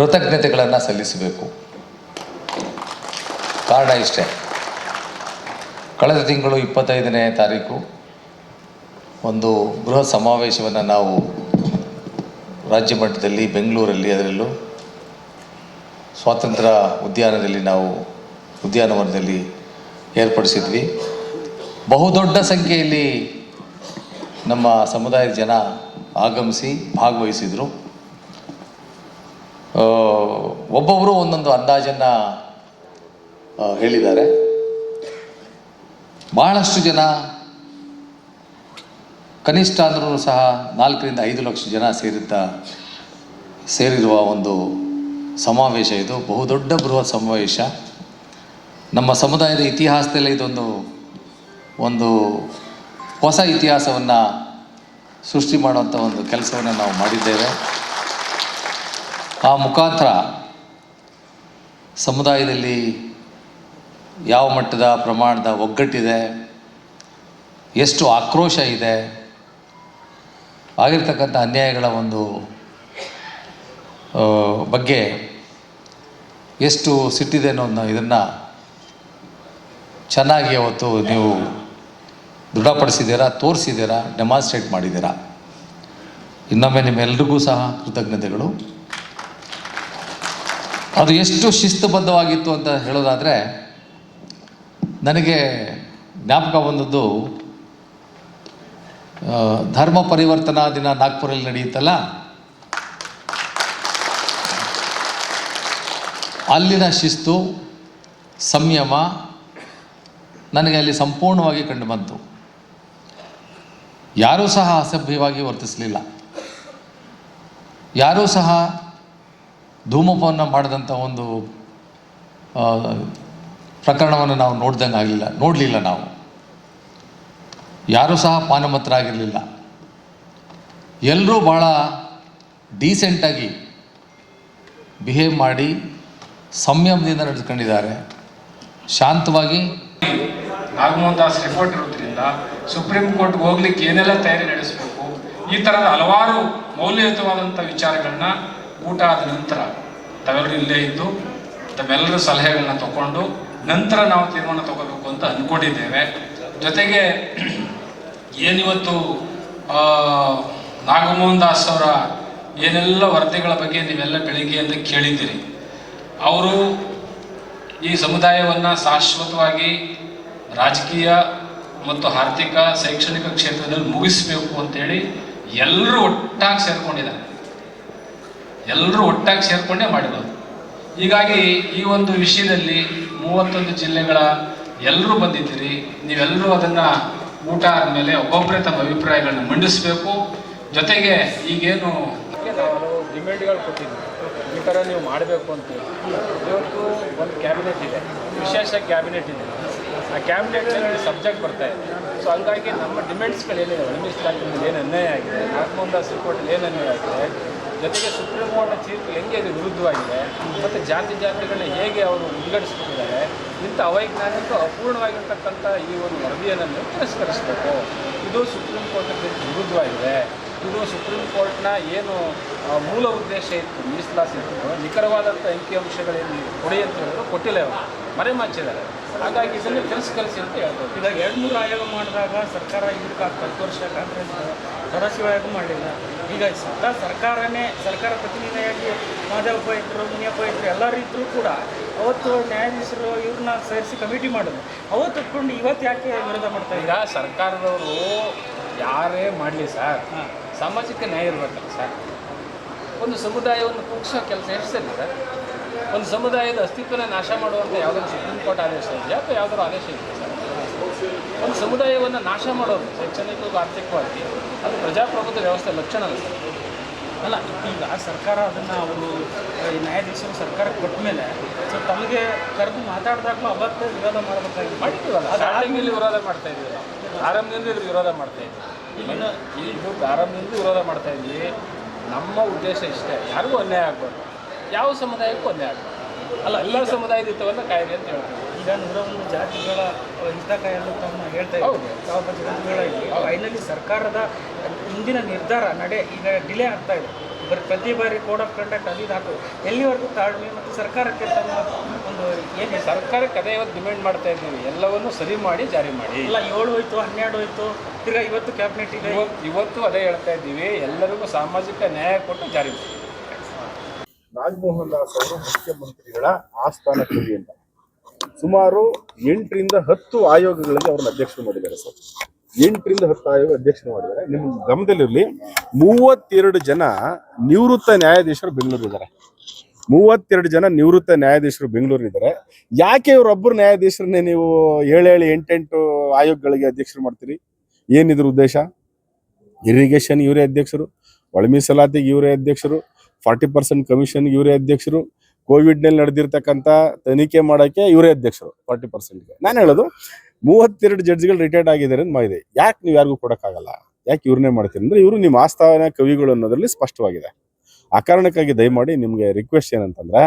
ಕೃತಜ್ಞತೆಗಳನ್ನು ಸಲ್ಲಿಸಬೇಕು. ಕಾರಣ ಇಷ್ಟೇ, ಕಳೆದ ತಿಂಗಳು 25ನೇ ತಾರೀಕು ಒಂದು ಬೃಹತ್ ಸಮಾವೇಶವನ್ನು ನಾವು ರಾಜ್ಯ ಮಟ್ಟದಲ್ಲಿ ಬೆಂಗಳೂರಲ್ಲಿ, ಅದರಲ್ಲೂ ಸ್ವಾತಂತ್ರ್ಯ ಉದ್ಯಾನವನದಲ್ಲಿ ಏರ್ಪಡಿಸಿದ್ವಿ. ಬಹುದೊಡ್ಡ ಸಂಖ್ಯೆಯಲ್ಲಿ ನಮ್ಮ ಸಮುದಾಯದ ಜನ ಆಗಮಿಸಿ ಭಾಗವಹಿಸಿದರು. ಒಬ್ಬೊಬ್ಬರು ಒಂದೊಂದು ಅಂದಾಜನ್ನು ಹೇಳಿದ್ದಾರೆ. ಬಹಳಷ್ಟು ಜನ, ಕನಿಷ್ಠ ಅಂದ್ರೂ ಸಹ 4 ರಿಂದ 5 ಲಕ್ಷ ಜನ ಸೇರಿರುವ ಒಂದು ಸಮಾವೇಶ. ಇದು ಬಹುದೊಡ್ಡ ಬೃಹತ್ ಸಮಾವೇಶ. ನಮ್ಮ ಸಮುದಾಯದ ಇತಿಹಾಸದಲ್ಲಿ ಒಂದು ಹೊಸ ಇತಿಹಾಸವನ್ನು ಸೃಷ್ಟಿ ಮಾಡುವಂಥ ಒಂದು ಕೆಲಸವನ್ನು ನಾವು ಮಾಡಿದ್ದೇವೆ. ಆ ಮುಖಾಂತರ ಸಮುದಾಯದಲ್ಲಿ ಯಾವ ಮಟ್ಟದ ಪ್ರಮಾಣದ ಒಗ್ಗಟ್ಟಿದೆ, ಎಷ್ಟು ಆಕ್ರೋಶ ಇದೆ, ಆಗಿರ್ತಕ್ಕಂಥ ಅನ್ಯಾಯಗಳ ಒಂದು ಬಗ್ಗೆ ಎಷ್ಟು ಸಿಟ್ಟಿದೆ ಅನ್ನೋದನ್ನ ಇದನ್ನು ಚೆನ್ನಾಗಿ ಅವತ್ತು ನೀವು ದೃಢಪಡಿಸಿದ್ದೀರಾ, ತೋರಿಸಿದ್ದೀರಾ, ಡೆಮಾನ್ಸ್ಟ್ರೇಟ್ ಮಾಡಿದ್ದೀರಾ. ಇನ್ನೊಮ್ಮೆ ನಿಮ್ಮೆಲ್ಲರಿಗೂ ಸಹ ಕೃತಜ್ಞತೆಗಳು. ಅದು ಎಷ್ಟು ಶಿಸ್ತುಬದ್ಧವಾಗಿತ್ತು ಅಂತ ಹೇಳೋದಾದರೆ, ನನಗೆ ಜ್ಞಾಪಕ ಬಂದದ್ದು ಧರ್ಮ ಪರಿವರ್ತನಾ ದಿನ ನಾಗ್ಪುರಲ್ಲಿ ನಡೆಯುತ್ತಲ್ಲ, ಅಲ್ಲಿನ ಶಿಸ್ತು, ಸಂಯಮ ನನಗೆ ಅಲ್ಲಿ ಸಂಪೂರ್ಣವಾಗಿ ಕಂಡು ಬಂತು. ಯಾರೂ ಸಹ ಅಸಭ್ಯವಾಗಿ ವರ್ತಿಸಲಿಲ್ಲ. ಯಾರೂ ಸಹ ಧೂಮಪಾನ ಮಾಡಿದಂಥ ಒಂದು ಪ್ರಕರಣವನ್ನು ನಾವು ನೋಡಲಿಲ್ಲ ನಾವು. ಯಾರೂ ಸಹ ಪಾನಮತ್ತರಾಗಿರಲಿಲ್ಲ. ಎಲ್ಲರೂ ಭಾಳ ಡೀಸೆಂಟಾಗಿ ಬಿಹೇವ್ ಮಾಡಿ ಸಂಯಮದಿಂದ ನಡೆದುಕೊಂಡಿದ್ದಾರೆ, ಶಾಂತವಾಗಿ. ನಾಗಮೋಹನ್ ದಾಸ್ ರಿಪೋರ್ಟ್ ಇರೋದ್ರಿಂದ ಸುಪ್ರೀಂ ಕೋರ್ಟ್ಗೆ ಹೋಗ್ಲಿಕ್ಕೆ ಏನೆಲ್ಲ ತಯಾರಿ ನಡೆಸಬೇಕು, ಈ ಥರದ ಹಲವಾರು ಮೌಲ್ಯಯುತವಾದಂಥ ವಿಚಾರಗಳನ್ನ ಊಟ ಆದ ನಂತರ ತಾವೆಲ್ಲರೂ ಇಲ್ಲೇ ಇದ್ದು ತಮ್ಮೆಲ್ಲರ ಸಲಹೆಗಳನ್ನ ತಗೊಂಡು ನಂತರ ನಾವು ತೀರ್ಮಾನ ತಗೋಬೇಕು ಅಂತ ಅಂದ್ಕೊಂಡಿದ್ದೇವೆ. ಜೊತೆಗೆ ಏನಿವತ್ತು ನಾಗಮೋಹನ್ ದಾಸ್ ಅವರ ಏನೆಲ್ಲ ವರದಿಗಳ ಬಗ್ಗೆ ನೀವೆಲ್ಲ ಬೆಳಿಗ್ಗೆಯಿಂದ ಕೇಳಿದ್ದೀರಿ. ಅವರು ಈ ಸಮುದಾಯವನ್ನು ಶಾಶ್ವತವಾಗಿ ರಾಜಕೀಯ ಮತ್ತು ಆರ್ಥಿಕ, ಶೈಕ್ಷಣಿಕ ಕ್ಷೇತ್ರದಲ್ಲಿ ಮುಗಿಸಬೇಕು ಅಂತೇಳಿ ಎಲ್ಲರೂ ಒಟ್ಟಾಗಿ ಸೇರ್ಕೊಂಡಿದ್ದಾರೆ. ಎಲ್ಲರೂ ಒಟ್ಟಾಗಿ ಸೇರ್ಕೊಂಡೇ ಮಾಡಿರೋದು. ಹೀಗಾಗಿ ಈ ಒಂದು ವಿಷಯದಲ್ಲಿ 31 ಜಿಲ್ಲೆಗಳ ಎಲ್ಲರೂ ಬಂದಿದ್ದೀರಿ. ನೀವೆಲ್ಲರೂ ಅದನ್ನು ಊಟ ಆದಮೇಲೆ ಒಬ್ಬೊಬ್ಬರೇ ತಮ್ಮ ಅಭಿಪ್ರಾಯಗಳನ್ನ ಮಂಡಿಸಬೇಕು. ಜೊತೆಗೆ ಈಗೇನು ನಾವು ಡಿಮ್ಯಾಂಡ್ಗಳು ಕೊಟ್ಟಿದ್ದೀವಿ, ಈ ಥರ ನೀವು ಮಾಡಬೇಕು ಅಂತೇಳಿ. ಇವತ್ತು ಒಂದು ಕ್ಯಾಬಿನೆಟ್ ಇದೆ, ವಿಶೇಷ ಕ್ಯಾಬಿನೆಟ್ ಇದೆ. ಆ ಕ್ಯಾಬಿನೆಟ್ನಲ್ಲಿ ಸಬ್ಜೆಕ್ಟ್ ಬರ್ತಾ ಇದೆ. ಸೊ ಹಂಗಾಗಿ ನಮ್ಮ ಡಿಮ್ಯಾಂಡ್ಸ್ಗಳೇನಿದೆ, ಮೀಸಲಾತಿನಲ್ಲಿ ಏನು ಅನ್ಯಾಯ ಆಗಿದೆ, ನಾಗಮೋಹನ್ ದಾಸ್ ರಿಪೋರ್ಟಲ್ಲಿ ಏನು ಅನ್ಯಾಯ ಆಗಿದೆ, ಜೊತೆಗೆ ಸುಪ್ರೀಂ ಕೋರ್ಟ್ನ ತೀರ್ಪು ಹೆಂಗೆ ಇದು ವಿರುದ್ಧವಾಗಿದೆ, ಮತ್ತು ಜಾತಿಗಳನ್ನ ಹೇಗೆ ಅವರು ವಿಂಗಡಿಸ್ಬಿಟ್ಟಿದ್ದಾರೆ, ಇಂಥ ಅವೈಜ್ಞಾನಿಕ ಅಪೂರ್ಣವಾಗಿರ್ತಕ್ಕಂಥ ಈ ಒಂದು ವರದಿಯನ್ನು ತಿರಸ್ಕರಿಸಬೇಕು. ಇದು ಸುಪ್ರೀಂ ಕೋರ್ಟ್ನ ತೀರ್ಪು ವಿರುದ್ಧವಾಗಿದೆ. ಇದು ಸುಪ್ರೀಂ ಕೋರ್ಟ್ನ ಏನು ಮೂಲ ಉದ್ದೇಶ ಇತ್ತು, ಮೀಸಲಾತಿ ಇತ್ತು, ನಿಖರವಾದಂಥ ಅಂಕಿಅಂಶಗಳೇನು ಕೊಡಿ ಅಂತ ಹೇಳಿದ್ರು, ಕೊಟ್ಟಿಲ್ಲ, ಅವರು ಮರೆಮಾಚಿದ್ದಾರೆ. ಹಾಗಾಗಿ ಇದನ್ನು ತಿರಸ್ಕರಿಸಿ ಅಂತ ಹೇಳ್ಬೋದು. ಇವಾಗ 200 ಆಯೋಗ ಮಾಡಿದಾಗ ಸರ್ಕಾರ ಇದಕ್ಕೆ 10 ವರ್ಷ ಕಾಂಗ್ರೆಸ್ ಸದಾಶಿವ ಆಯೋಗ ಮಾಡಲಿಲ್ಲ. ಈಗ ಸರ್ಕಾರ ಪ್ರತಿನಿಧಿಯಾಗಿ ಮಾದೇವಪ್ಪ ಇದ್ದರು, ಮುನಿಯಪ್ಪ ಇದ್ದರು, ಎಲ್ಲರೂ ಇದ್ದರೂ ಕೂಡ ಅವತ್ತು ನ್ಯಾಯಾಧೀಶರು ಇವ್ರನ್ನ ಸೇರಿಸಿ ಕಮಿಟಿ ಮಾಡಿದ್ರು. ಅವತ್ತು ಒಪ್ಕೊಂಡು ಇವತ್ತು ಯಾಕೆ ವಿರೋಧ ಮಾಡ್ತಾರೆ? ಈಗ ಸರ್ಕಾರದವರು ಯಾರೇ ಮಾಡಲಿ ಸರ್, ಸಾಮಾಜಿಕ ನ್ಯಾಯ ಇರಬೇಕಲ್ಲ ಸರ್. ಒಂದು ಸಮುದಾಯವನ್ನು ಕುಗ್ಸೋ ಕೆಲಸ ಎಷ್ಟಿದೆ ಸರ್? ಒಂದು ಸಮುದಾಯದ ಅಸ್ತಿತ್ವನ ನಾಶ ಮಾಡುವಂಥ ಯಾವುದಾದ್ರು ಸುಪ್ರೀಂ ಕೋರ್ಟ್ ಆದೇಶ ಇದೆಯಾ ಅಥವಾ ಯಾವುದಾದ್ರು ಆದೇಶ ಇದೆಯಾ ಸರ್? ಒಂದು ಸಮುದಾಯವನ್ನು ನಾಶ ಮಾಡೋದು ಶೈಕ್ಷಣಿಕ ಆರ್ಥಿಕವಾಗಿ ಅದು ಪ್ರಜಾಪ್ರಭುತ್ವ ವ್ಯವಸ್ಥೆ ಲಕ್ಷಣ ಅಲ್ಲ ಸರ್. ಅಲ್ಲ, ಈಗ ಸರ್ಕಾರ ಅದನ್ನು ಅವರು ನ್ಯಾಯಾಧೀಶರು ಸರ್ಕಾರಕ್ಕೆ ಕೊಟ್ಟ ಮೇಲೆ ಸೊ ತಮಗೆ ಕರೆದು ಮಾತಾಡಿದಾಗಲೂ ಅವತ್ತು ವಿರೋಧ ಮಾಡಬೇಕಾಗಿ ಮಾಡಿದ್ದೀವಲ್ಲ. ಸ್ಟಾರ್ಟಿಂಗಲ್ಲಿ ವಿರೋಧ ಮಾಡ್ತಾ ಇದ್ದೀವಿ, ಆರಂಭದಿಂದ ಇದ್ರ ವಿರೋಧ ಮಾಡ್ತಾ ಇದ್ವಿ. ಇದು ಆರಂಭದಿಂದ ವಿರೋಧ ಮಾಡ್ತಾ ಇದ್ವಿ. ನಮ್ಮ ಉದ್ದೇಶ ಇಷ್ಟೇ, ಯಾರಿಗೂ ಅನ್ಯಾಯ ಆಗ್ಬಾರ್ದು, ಯಾವ ಸಮುದಾಯಕ್ಕೂ ಅನ್ಯಾಯ ಆಗ್ಬಾರ್ದು. ಅಲ್ಲ, ಎಲ್ಲ ಸಮುದಾಯದ ಹಿತವನ್ನು ಕಾಯಿದೆ ಅಂತ ಹೇಳ್ತೀವಿ. ಈಗ 101 ಜಾತಿಗಳ ಹಿತ ಕಾಯಲು ತಮ್ಮ ಹೇಳ್ತಾ ಇದ್ದೀವಿ. ಯಾವ ಜಾತಿಗಳಾಗಿ ಫೈನಲಿ ಸರ್ಕಾರದ ಹಿಂದಿನ ನಿರ್ಧಾರ ಈಗ ಡಿಲೇ ಆಗ್ತಾ ಇದೆ. ಪ್ರತಿ ಬಾರಿ ಕೋಡ್ ಆಫ್ ಕಂಡಕ್ಟ್ ಅದು ಇದು ಹಾಕು ಎಲ್ಲಿವರೆಗೂ ತಾಳ್ಮೆ ಮತ್ತು ಸರ್ಕಾರಕ್ಕೆ ತಮ್ಮ ಒಂದು ಏನಿದೆ ಸರ್ಕಾರಕ್ಕೆ ಅದೇ ಇವತ್ತು ಡಿಮ್ಯಾಂಡ್ ಮಾಡ್ತಾ ಇದ್ದೀವಿ, ಎಲ್ಲವನ್ನು ಸರಿ ಮಾಡಿ ಜಾರಿ ಮಾಡಿ. ಇಲ್ಲ 7 ಹೋಯ್ತು 12 ಹೋಯ್ತು, ತಿರ್ಗಾ ಇವತ್ತು ಕ್ಯಾಬಿನೆಟ್ ಇದೆ. ಇವತ್ತು ಅದೇ ಹೇಳ್ತಾ ಇದ್ದೀವಿ, ಎಲ್ಲರಿಗೂ ಸಾಮಾಜಿಕ ನ್ಯಾಯ ಕೊಟ್ಟು ಜಾರಿ ಮಾಡಿ. ನಾಗಮೋಹನ್ ದಾಸ್ ಅವರು ಮುಖ್ಯಮಂತ್ರಿಗಳ ಆಸ್ಥಾನ ಕವಿ ಅಂತ ಸುಮಾರು 8 ರಿಂದ 10 ಆಯೋಗಗಳಿಗೆ ಅವ್ರನ್ನ ಅಧ್ಯಕ್ಷರು ಮಾಡಿದ್ದಾರೆ ಸರ್. 8 ರಿಂದ 10 ಆಯೋಗ ಅಧ್ಯಕ್ಷರು ಮಾಡಿದ್ದಾರೆ. ನಿಮ್ಮ ಗಮನದಲ್ಲಿರಲಿ, 32 ಜನ ನಿವೃತ್ತ ನ್ಯಾಯಾಧೀಶರು ಬೆಂಗಳೂರಿದ್ದಾರೆ. 32 ಜನ ನಿವೃತ್ತ ನ್ಯಾಯಾಧೀಶರು ಬೆಂಗಳೂರಿದ್ದಾರೆ. ಯಾಕೆ ಇವರೊಬ್ಬರು ನ್ಯಾಯಾಧೀಶರನ್ನೇ ನೀವು 7 8 ಆಯೋಗಗಳಿಗೆ ಅಧ್ಯಕ್ಷರು ಮಾಡ್ತೀರಿ? ಏನಿದ್ರ ಉದ್ದೇಶ? ಇರಿಗೇಷನ್ ಇವರೇ ಅಧ್ಯಕ್ಷರು, ಒಳ ಮೀಸಲಾತಿಗೆ ಇವರೇ ಅಧ್ಯಕ್ಷರು, 40% ಕಮಿಷನ್ ಇವರೇ ಅಧ್ಯಕ್ಷರು, ಕೋವಿಡ್ನಲ್ಲಿ ನಡೆದಿರ್ತಕ್ಕಂಥ ತನಿಖೆ ಮಾಡೋಕ್ಕೆ ಇವರೇ ಅಧ್ಯಕ್ಷರು 40%ಗೆ. ನಾನು ಹೇಳೋದು 32 ಜಡ್ಜ್ಗಳು ರಿಟೈರ್ಡ್ ಆಗಿದ್ದಾರೆ ಅಂತ ಮಾಹಿತಿ. ಯಾಕೆ ನೀವು ಯಾರಿಗೂ ಕೊಡೋಕ್ಕಾಗಲ್ಲ? ಯಾಕೆ ಇವ್ರನ್ನೇ ಮಾಡ್ತೀರಿ ಅಂದರೆ ಇವರು ನಿಮ್ಮ ಆಸ್ಥಾನ ಕವಿಗಳು ಅನ್ನೋದ್ರಲ್ಲಿ ಸ್ಪಷ್ಟವಾಗಿದೆ. ಆ ಕಾರಣಕ್ಕಾಗಿ ದಯಮಾಡಿ ನಿಮಗೆ ರಿಕ್ವೆಸ್ಟ್ ಏನಂತಂದರೆ,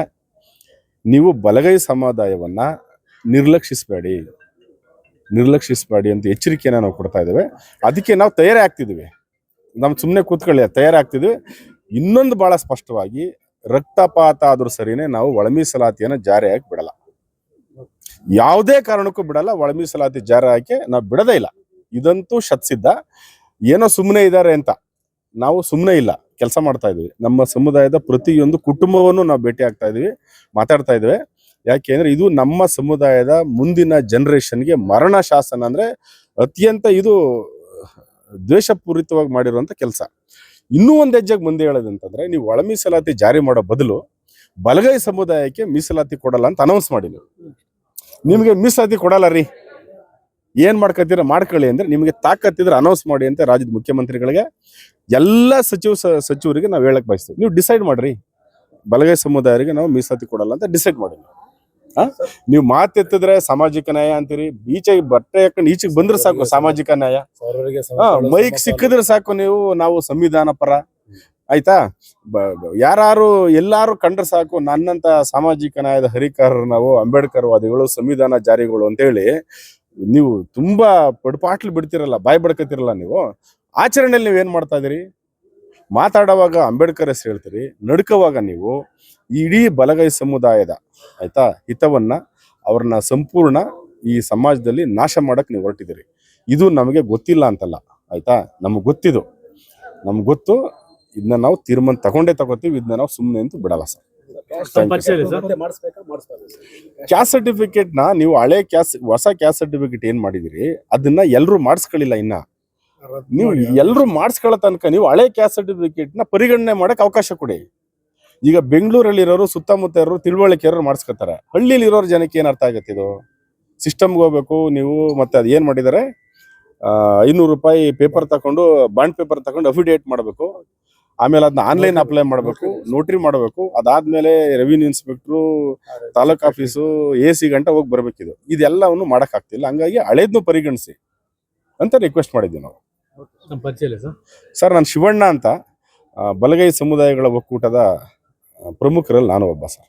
ನೀವು ಬಲಗೈ ಸಮುದಾಯವನ್ನು ನಿರ್ಲಕ್ಷಿಸಬೇಡಿ ಅಂತ ಎಚ್ಚರಿಕೆಯನ್ನು ನಾವು ಕೊಡ್ತಾ ಇದ್ದೇವೆ. ಅದಕ್ಕೆ ನಾವು ತಯಾರಿ ಆಗ್ತಿದ್ದೀವಿ. ನಾವು ಸುಮ್ಮನೆ ಕೂತ್ಕೊಳ್ಳಿ, ತಯಾರಿ ಆಗ್ತಿದ್ವಿ. ಇನ್ನೊಂದು ಭಾಳ ಸ್ಪಷ್ಟವಾಗಿ, ರಕ್ತಪಾತ ಆದರೂ ಸರಿನೇ ನಾವು ಒಳ ಮೀಸಲಾತಿಯನ್ನು ಜಾರಿಯಾಗಿ ಬಿಡಲ್ಲ, ಯಾವುದೇ ಕಾರಣಕ್ಕೂ ಬಿಡಲ್ಲ. ಒಳ ಮೀಸಲಾತಿ ಜಾರಿ ಹಾಕಿ ನಾವು ಬಿಡೋದೇ ಇಲ್ಲ. ಇದಂತೂ ಶತ್ಸಿದ್ಧ. ಏನೋ ಸುಮ್ಮನೆ ಇದ್ದಾರೆ ಅಂತ ನಾವು ಸುಮ್ಮನೆ ಇಲ್ಲ, ಕೆಲಸ ಮಾಡ್ತಾ ಇದ್ವಿ. ನಮ್ಮ ಸಮುದಾಯದ ಪ್ರತಿಯೊಂದು ಕುಟುಂಬವನ್ನು ನಾವು ಭೇಟಿ ಆಗ್ತಾ ಇದೀವಿ, ಮಾತಾಡ್ತಾ ಇದ್ವಿ. ಯಾಕೆಂದ್ರೆ ಇದು ನಮ್ಮ ಸಮುದಾಯದ ಮುಂದಿನ ಜನರೇಷನ್ಗೆ ಮರಣ ಶಾಸನ, ಅಂದ್ರೆ ಅತ್ಯಂತ ಇದು ದ್ವೇಷಪೂರಿತವಾಗಿ ಮಾಡಿರುವಂತ ಕೆಲಸ. ಇನ್ನೂ ಒಂದು ಹೆಜ್ಜೆಗೆ ಮುಂದೆ ಹೇಳೋದಂತಂದ್ರೆ, ನೀವು ಒಳ ಮೀಸಲಾತಿ ಜಾರಿ ಮಾಡೋ ಬದಲು ಬಲಗೈ ಸಮುದಾಯಕ್ಕೆ ಮೀಸಲಾತಿ ಕೊಡಲ್ಲ ಅಂತ ಅನೌನ್ಸ್ ಮಾಡಿ. ನಿಮಗೆ ಮೀಸಲಾತಿ ಕೊಡಲ್ಲ ರೀ, ಏನ್ ಮಾಡ್ಕೊತೀರ ಮಾಡ್ಕೊಳ್ಳಿ ಅಂದ್ರೆ ನಿಮಗೆ ತಾಕತ್ತಿದ್ರೆ ಅನೌನ್ಸ್ ಮಾಡಿ ಅಂತ ರಾಜ್ಯದ ಮುಖ್ಯಮಂತ್ರಿಗಳಿಗೆ, ಎಲ್ಲ ಸಚಿವರಿಗೆ ನಾವು ಹೇಳಕ್ ಬಯಸ್ತೀವಿ. ನೀವು ಡಿಸೈಡ್ ಮಾಡ್ರಿ, ಬಲಗೈ ಸಮುದಾಯರಿಗೆ ನಾವು ಮೀಸಲಾತಿ ಕೊಡಲ್ಲ ಅಂತ ಡಿಸೈಡ್ ಮಾಡಿ. ನೀವು ಮಾತೆತ್ತಿದ್ರೆ ಸಾಮಾಜಿಕ ನ್ಯಾಯ ಅಂತೀರಿ, ಈಚೆಗೆ ಬಟ್ಟೆ ಹಾಕೊಂಡು ಈಚೆಗೆ ಬಂದ್ರೆ ಸಾಕು ಸಾಮಾಜಿಕ ನ್ಯಾಯ, ಮೈಕ್ ಸಿಕ್ಕಿದ್ರೆ ಸಾಕು ನಾವು ಸಂವಿಧಾನ ಪರ. ಆಯ್ತಾ? ಯಾರು ಎಲ್ಲಾರು ಕಂಡ್ರೆ ಸಾಕು ನನ್ನಂತ ಸಾಮಾಜಿಕ ನ್ಯಾಯದ ಹರಿಕಾರರು ನಾವು, ಅಂಬೇಡ್ಕರ್ ವಾದಿಗಳು, ಸಂವಿಧಾನ ಜಾರಿಗಳು ಅಂತೇಳಿ ನೀವು ತುಂಬಾ ಪಡ್ಪಾಟ್ಲು ಬಿಡ್ತಿರಲ್ಲ, ಬಾಯ್ ಬಡ್ಕತಿರಲ್ಲ. ನೀವು ಆಚರಣೆಯಲ್ಲಿ ನೀವೇನ್ ಮಾಡ್ತಾ ಇದೀರಿ? ಮಾತಾಡುವಾಗ ಅಂಬೇಡ್ಕರ್ ಹೆಸರು ಹೇಳ್ತೀರಿ, ನಡ್ಕೋವಾಗ ನೀವು ಇಡೀ ಬಲಗೈ ಸಮುದಾಯದ ಆಯ್ತಾ ಹಿತವನ್ನ, ಅವ್ರನ್ನ ಸಂಪೂರ್ಣ ಈ ಸಮಾಜದಲ್ಲಿ ನಾಶ ಮಾಡಕ್ ನೀವು ಹೊರಟಿದ್ದೀರಿ. ಇದು ನಮಗೆ ಗೊತ್ತಿಲ್ಲ ಅಂತಲ್ಲ, ಆಯ್ತಾ? ನಮ್ಗೆ ಗೊತ್ತಿದು, ನಮ್ಗೆ ಗೊತ್ತು. ಇದನ್ನ ನಾವು ತೀರ್ಮಾನ ತಗೋತೀವಿ. ಇದನ್ನ ನಾವು ಸುಮ್ಮನೆ ಅಂತೂ ಬಿಡಲ್ಲ ಸರ್. ಕ್ಯಾಸ್ಟ್ ಸರ್ಟಿಫಿಕೇಟ್ ನ ನೀವು ಹೊಸ ಕ್ಯಾಸ್ಟ್ ಸರ್ಟಿಫಿಕೇಟ್ ಏನ್ ಮಾಡಿದಿರಿ ಅದನ್ನ ಎಲ್ರು ಮಾಡಿಸ್ಕೊಳ್ಳಿಲ್ಲ. ಇನ್ನ ನೀವು ಎಲ್ರು ಮಾಡಿಸ್ಕೊಳ್ಳೋ ತನಕ ನೀವು ಹಳೆ ಕ್ಯಾಸ್ಟ್ ಸರ್ಟಿಫಿಕೇಟ್ ನ ಪರಿಗಣನೆ ಮಾಡಕ್ ಅವಕಾಶ ಕೊಡಿ. ಈಗ ಬೆಂಗಳೂರಲ್ಲಿ ಇರೋರು, ಸುತ್ತಮುತ್ತ ಇರೋರು, ತಿಳುವಳಿಕೆ ಇರೋರು ಮಾಡಿಸ್ಕೊತಾರೆ. ಹಳ್ಳಿಲಿ ಇರೋರು ಜನಕ್ಕೆ ಏನ್ ಅರ್ಥ ಆಗತ್ತೆ? ಇದು ಸಿಸ್ಟಮ್ಗೆ ಹೋಗ್ಬೇಕು ನೀವು. ಮತ್ತೆ ಅದ್ ಏನ್ ಮಾಡಿದಾರೆ, 500 ರೂಪಾಯಿ ಪೇಪರ್ ತಕೊಂಡು, ಬಾಂಡ್ ಪೇಪರ್ ತಕೊಂಡು ಅಫಿಡೇಟ್ ಮಾಡಬೇಕು. ಆಮೇಲೆ ಅದನ್ನ ಆನ್ಲೈನ್ ಅಪ್ಲೈ ಮಾಡಬೇಕು, ನೋಟ್ರಿ ಮಾಡಬೇಕು. ಅದಾದ್ಮೇಲೆ revenue inspector, taluk office, AC ಗಂಟ ಹೋಗಿ ಬರ್ಬೇಕಿದು. ಇದೆಲ್ಲವನ್ನು ಮಾಡಕ್ ಆಗ್ತಿಲ್ಲ. ಹಂಗಾಗಿ ಹಳೇದ್ನು ಪರಿಗಣಿಸಿ ಅಂತ ರಿಕ್ವೆಸ್ಟ್ ಮಾಡಿದ್ವಿ ನಾವು. ಸರ್, ನಾನು ಶಿವಣ್ಣ ಅಂತ, ಬಲಗೈ ಸಮುದಾಯಗಳ ಒಕ್ಕೂಟದ ಪ್ರಮುಖರಲ್ಲಿ ನಾನು ಒಬ್ಬ ಸರ್.